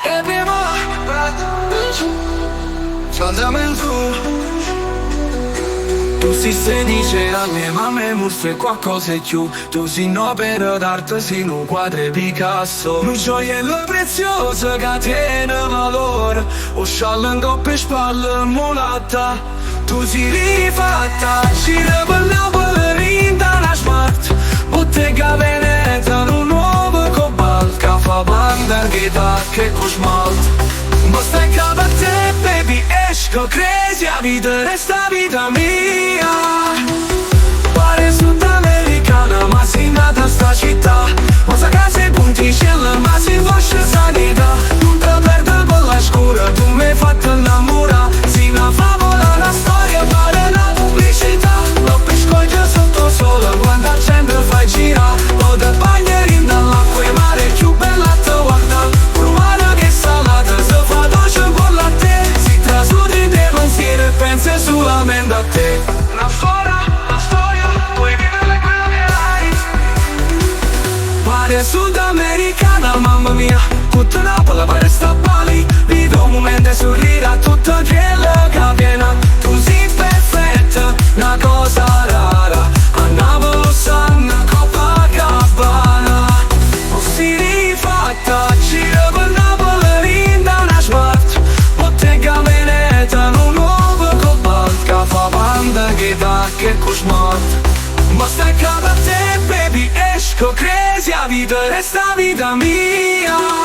E prima Scaldamento. Tu si dice a me, ma me mostri qualcosa di più. Tu si un'opera d'arte, si un quadro Picasso. Un gioiello prezioso che tiene valore. O sciallo in coppe spalle mulatta. Tu si rifatta, ci ribella ballerina una smart. Bottega Veneta, un nuovo cobalt. Che fa banda, chitarra, che con smalto. Ma stai capo a te, baby, esco crazy. A vita resta vita mia. Pare sudamericana, ma si nata sta città. Ma sa casa e punticella, ma si vostra sanità. Non te perdo con la scura, tu mi hai fatto innamorare. Si una favola, la storia, pare la pubblicità. Lo pescoggio sotto sole, quando accendo fai girare. Lo da bagnerin dall'acqua e mare, più bella a te guarda. Rumana che salata, se fa dolce con la te. Si trasudi dei pensieri e pensi solamente a te. La storia, puoi vivere quello che hai. Pare sudamericana, mamma mia. Tutta Napoli pare sta a Bali. Vivo un momento e sorride a tutto quello che avviene. Tu sei perfetta, una cosa rara. A Napoli sanno Copacabana. O si rifatta, gira per Napoli da una smart. Bottega Veneta, un nuovo cobalt. Che fa banda, chitarra, che con smart. Ma stai capo a te, baby, esco crazy. A vita resta vita mia.